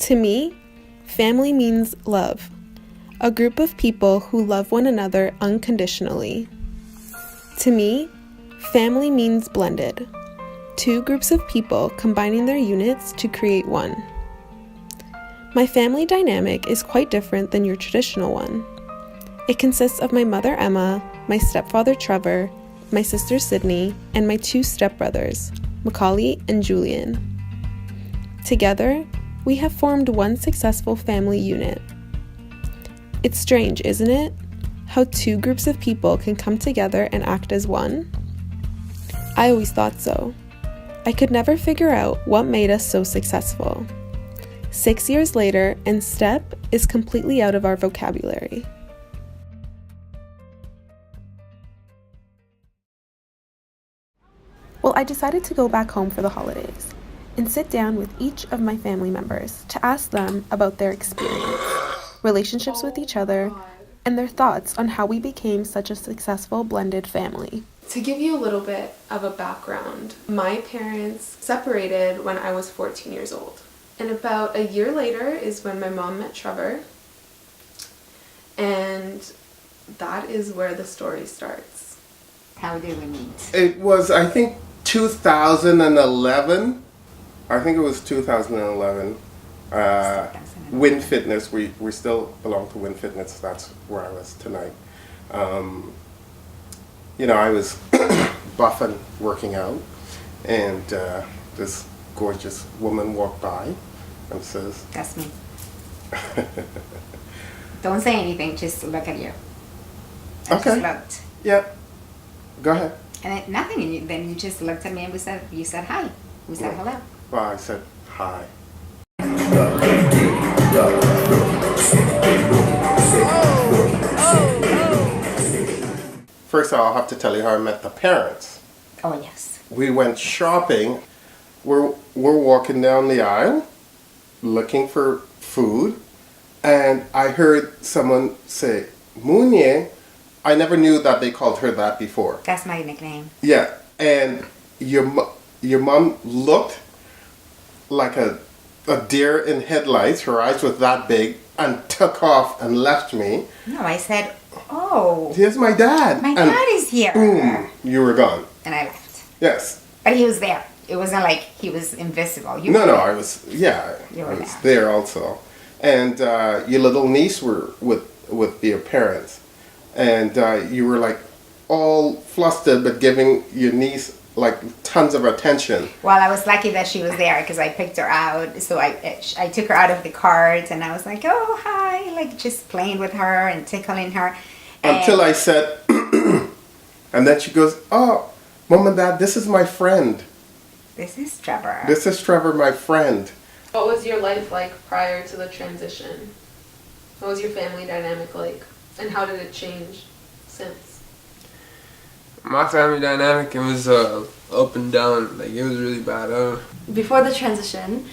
To me, family means love. A group of people who love one another unconditionally. To me, family means blended. Two groups of people combining their units to create one. My family dynamic is quite different than your traditional one. It consists of my mother Emma, my stepfather Trevor, my sister Sydney, and my two stepbrothers, Macaulay and Julian. Together, we have formed one successful family unit. It's strange, isn't it? How two groups of people can come together and act as one? I always thought so. I could never figure out what made us so successful. 6 years later, and step is completely out of our vocabulary. Well, I decided to go back home for the holidays and sit down with each of my family members to ask them about their experience, relationships with each other, and their thoughts on how we became such a successful blended family. To give you a little bit of a background, my parents separated when I was 14 years old. And about a year later is when my mom met Trevor. And that is where the story starts. How did we meet? It was, I think, 2011. I think it was 2011. Win Fitness. We still belong to Win Fitness. That's where I was tonight. I was buff and working out, and this gorgeous woman walked by and says, "That's me." Don't say anything. Just look at you. I Okay. Just looked. Yeah. Go ahead. And nothing. And then you just looked at me and you said hi. We said hello. Well, I said hi. First, I'll have to tell you how I met the parents. Oh yes. We went shopping. We're walking down the aisle, looking for food, and I heard someone say, "Mounier." I never knew that they called her that before. That's my nickname. Yeah, and your mom looked like a deer in headlights. Her eyes were that big, and took off and left me. No, I said, "Oh, Here's my dad." my and dad is here." boom, you were gone. And I left. Yes. But he was there. It wasn't like he was invisible. You No, were no, there. I was, yeah, You I were was there. there also. And your little niece were with your parents. And you were like all flustered, but giving your niece like tons of attention. Well, I was lucky that she was there because I picked her out. So I took her out of the cart and I was like, "Oh, hi," like just playing with her and tickling her. Until I said, and then she goes, "Oh, Mom and Dad, this is my friend. This is Trevor. This is Trevor, my friend." What was your life like prior to the transition? What was your family dynamic like? And how did it change since? My family dynamic, it was up and down. Like, it was really bad. Before the transition,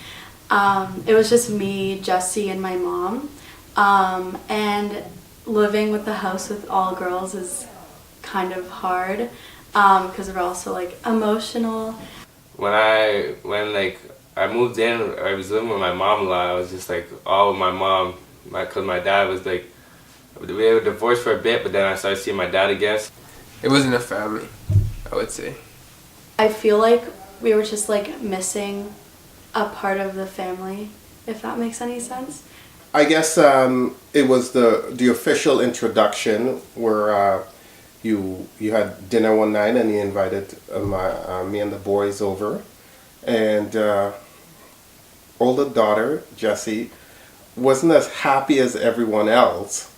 it was just me, Jesse, and my mom. And living with the house with all girls is kind of hard because we're also like emotional. When I moved in, I was living with my mom a lot. I was just like all with my mom, because my dad was like, we were divorced for a bit, but then I started seeing my dad again. It wasn't a family, I would say. I feel like we were just like missing a part of the family, if that makes any sense. I guess it was the official introduction where you had dinner one night and you invited me and the boys over, and older daughter Jessie wasn't as happy as everyone else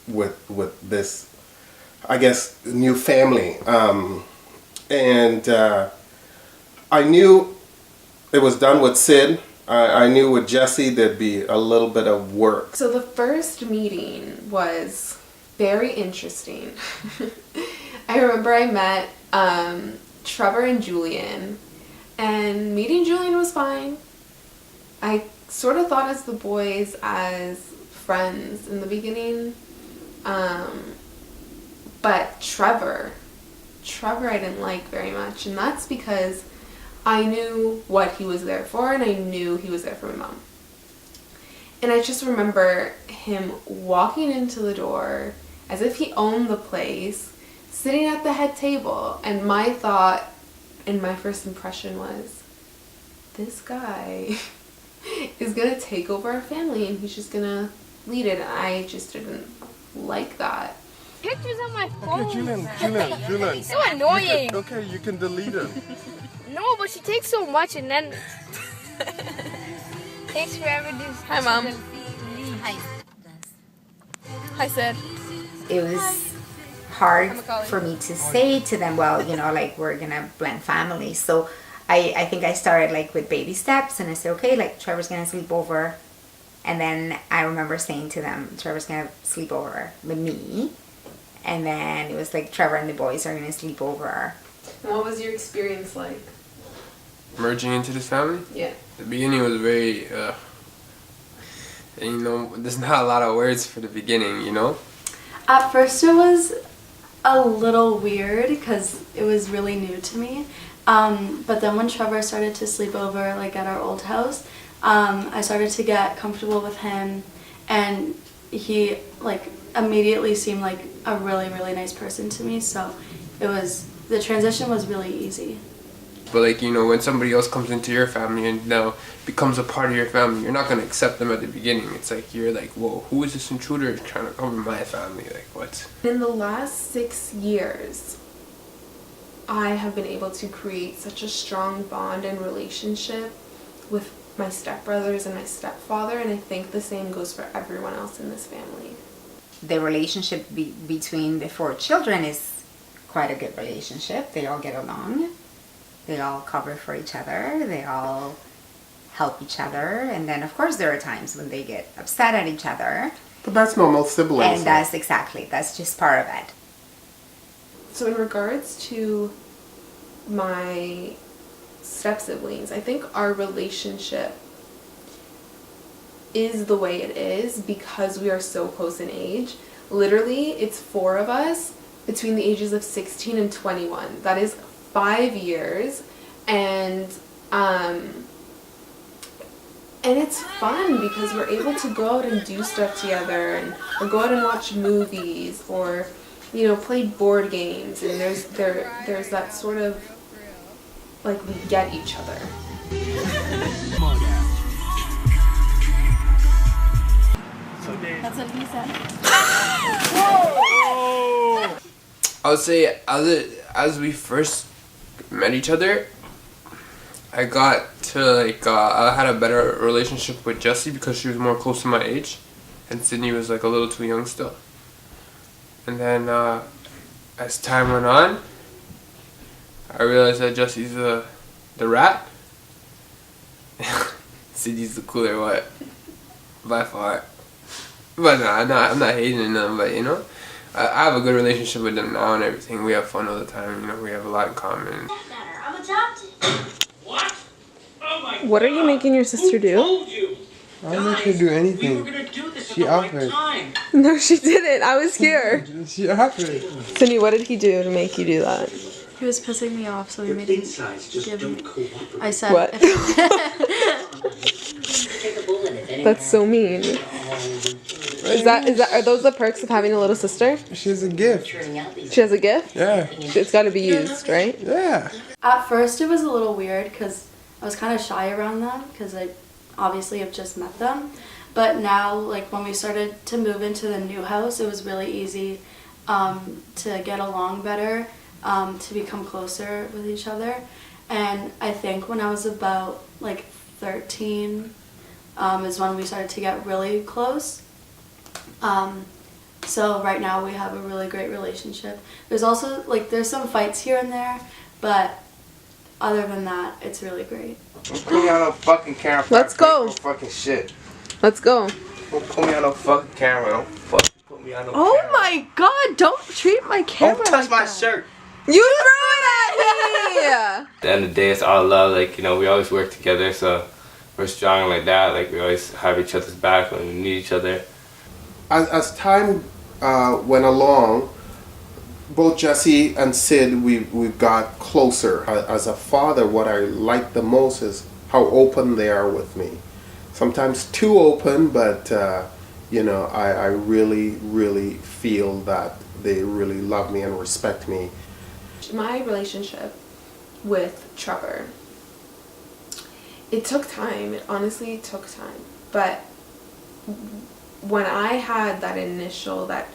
with this, I guess, new family, and I knew it was done with Sid. I knew with Jessie there'd be a little bit of work. So the first meeting was very interesting. I remember I met Trevor and Julian, and meeting Julian was fine. I sort of thought as the boys as friends in the beginning, but Trevor I didn't like very much, and that's because I knew what he was there for, and I knew he was there for my mom. And I just remember him walking into the door as if he owned the place, sitting at the head table, and my thought and my first impression was, this guy is gonna take over our family and he's just gonna lead it. And I just didn't like that. Pictures on my phone. Okay, Julian. So annoying. Okay, you can delete them. No, but she takes so much and then takes forever to. Hi, Mom. Hi. Hi, Sid. It was hard for me to say to them, well, you know, like, we're gonna blend families. So I think I started like with baby steps, and I said, okay, like, Trevor's gonna sleep over. And then I remember saying to them, Trevor's gonna sleep over with me. And then it was like, Trevor and the boys are gonna sleep over. And what was your experience like? Merging into this family? Yeah. The beginning was very, you know, there's not a lot of words for the beginning, you know? At first it was a little weird because it was really new to me. But then when Trevor started to sleep over, like, at our old house, I started to get comfortable with him, and he, like, immediately seemed like a really, really nice person to me. So the transition was really easy. But, like, you know, when somebody else comes into your family and now becomes a part of your family, you're not going to accept them at the beginning. It's like, you're like, whoa, who is this intruder trying to come in my family? Like, what? In the last 6 years, I have been able to create such a strong bond and relationship with my stepbrothers and my stepfather, and I think the same goes for everyone else in this family. The relationship between the 4 children is quite a good relationship. They all get along. They all cover for each other. They all help each other. And then, of course, there are times when they get upset at each other. But that's normal siblings. And that's just part of it. So in regards to my step-siblings, I think our relationship is the way it is because we are so close in age. Literally, it's 4 of us between the ages of 16 and 21. That is 5 years, and it's fun because we're able to go out and do stuff together, or go out and watch movies, or, you know, play board games, and there's that sort of, like, we get each other. That's what he said. I would say as we first met each other, I got to, like, I had a better relationship with Jessie because she was more close to my age, and Sydney was, like, a little too young still. And then as time went on, I realized that Jessie's the rat. Sydney's the cooler what, by far. But no, I'm not hating them, but, you know, I have a good relationship with them now and everything. We have fun all the time, you know, we have a lot in common. I'm adopted. What? Oh my God. What are you making your sister do? I don't make her do anything. We were gonna do this She at the right offered. time. No, she didn't. I was here. She offered. Cindy, what did he do to make you do that? He was pissing me off, so he Your made me insides just give don't me. cooperate. I said, What? Take a bullet if anyone That's so mean. Are those the perks of having a little sister? She has a gift. turning out these She has a gift? Yeah. It's got to be used, right? Yeah. At first it was a little weird because I was kind of shy around them because I obviously have just met them. But now, like, when we started to move into the new house, it was really easy to get along better, to become closer with each other. And I think when I was about, like, 13 is when we started to get really close. So right now we have a really great relationship. There's also, like, there's some fights here and there, but other than that, it's really great. Don't put me on no fucking camera. Let's go. No fucking shit. Let's go. Don't put me on no fucking camera. Don't fucking put me on no Oh camera. my God, don't treat my camera Don't touch like my that. shirt. You threw it at me! At the end of the day, it's all love. Like, you know, we always work together, so we're strong like that. Like, we always have each other's back when we need each other. As time went along, both Jesse and Sid, we've got closer. As a father, what I like the most is how open they are with me. Sometimes too open, but I really, really feel that they really love me and respect me. My relationship with Trevor, it took time. It honestly took time. But when I had that initial, that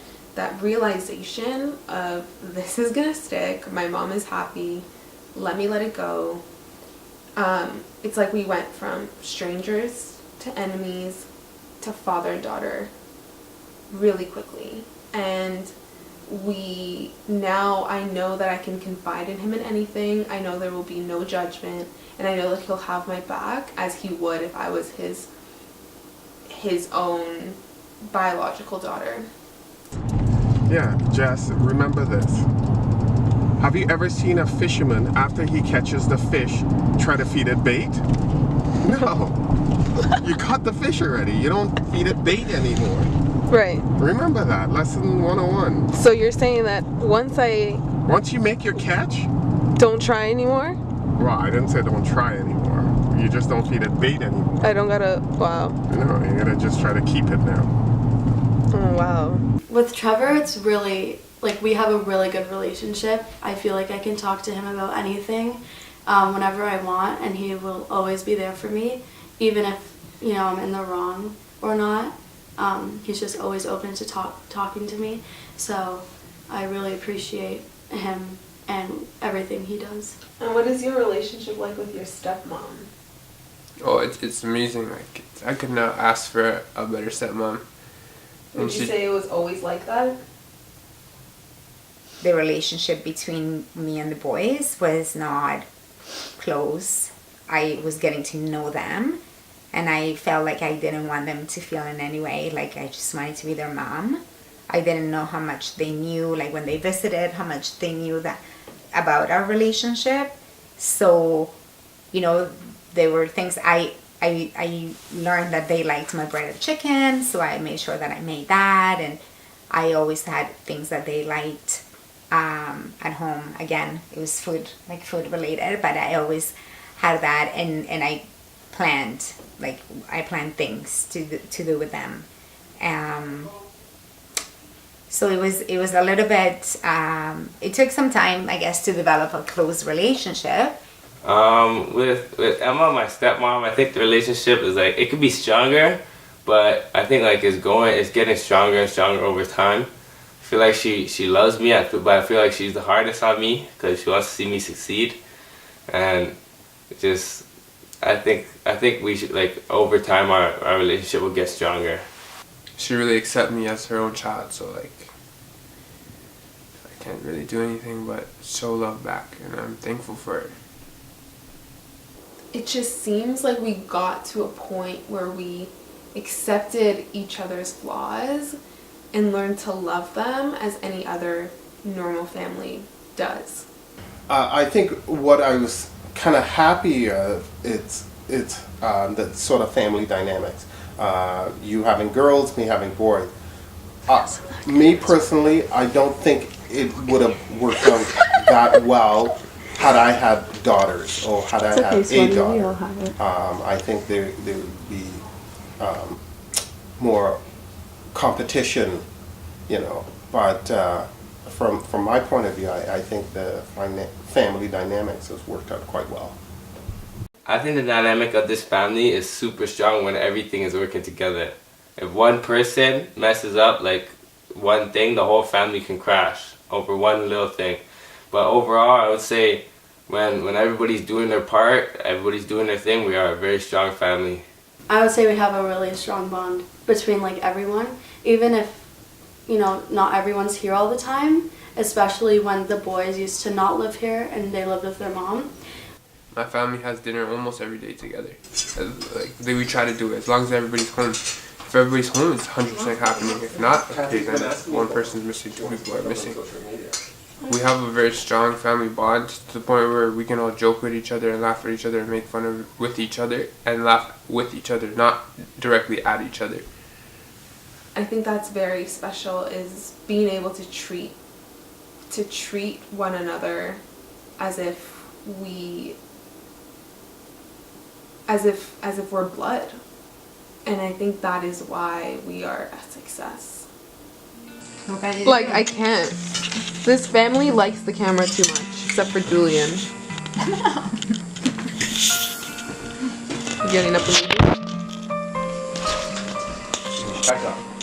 realization of this is gonna stick, my mom is happy, let me let it go, it's like we went from strangers to enemies to father and daughter really quickly. And I know that I can confide in him in anything. I know there will be no judgment, and I know that he'll have my back as he would if I was his own biological daughter. Yeah, Jess, remember this. Have you ever seen a fisherman, after he catches the fish, try to feed it bait? No. You caught the fish already. You don't feed it bait anymore. Right. Remember that. Lesson 101. So you're saying that Once you make your catch... don't try anymore? Well, I didn't say don't try anymore. You just don't feed it bait anymore. I don't gotta, wow. No, you gotta just try to keep it now. Oh, wow. With Trevor, it's really, like, we have a really good relationship. I feel like I can talk to him about anything whenever I want, and he will always be there for me, even if, I'm in the wrong or not. He's just always open to talking to me. So I really appreciate him and everything he does. And what is your relationship like with your stepmom? Oh, it's amazing. Like, I could not ask for a better stepmom. Would you say it was always like that? The relationship between me and the boys was not close. I was getting to know them, and I felt like I didn't want them to feel in any way like I just wanted to be their mom. I didn't know how much they knew, like when they visited, how much they knew that about our relationship. So, there were things I learned that they liked my breaded chicken, so I made sure that I made that, and I always had things that they liked at home. Again, it was food related, but I always had that, and I planned things to do with them. So it was a little bit, it took some time, I guess, to develop a close relationship. With Emma, my stepmom, I think the relationship is like, it could be stronger, but I think like it's getting stronger and stronger over time. I feel like she loves me, but I feel like she's the hardest on me because she wants to see me succeed, and just I think we should, like, over time our relationship will get stronger. She really accepts me as her own child, so like I can't really do anything but show love back, and I'm thankful for it. It just seems like we got to a point where we accepted each other's flaws and learned to love them as any other normal family does. I think what I was kind of happy of, it's the sort of family dynamics. You having girls, me having boys. Me personally, I don't think it would have worked out that well had I had daughters, or had I had a daughter. I think there would be more competition, but from my point of view, I think the family dynamics has worked out quite well. I think the dynamic of this family is super strong when everything is working together. If one person messes up, like one thing, the whole family can crash over one little thing. But overall, I would say when everybody's doing their part, everybody's doing their thing, we are a very strong family. I would say we have a really strong bond between like everyone, even if not everyone's here all the time, especially when the boys used to not live here and they lived with their mom. My family has dinner almost every day together. We try to do it as long as everybody's home. If everybody's home, it's 100% happening. If not, okay, then one person's missing, two people are missing. We have a very strong family bond to the point where we can all joke with each other and laugh at each other and make fun with each other and laugh with each other, not directly at each other. I think that's very special, is being able to treat to treat one another as if we're blood. And I think that is why we are a success. Like, I can't. This family likes the camera too much, except for Julian. Getting up in the Back up.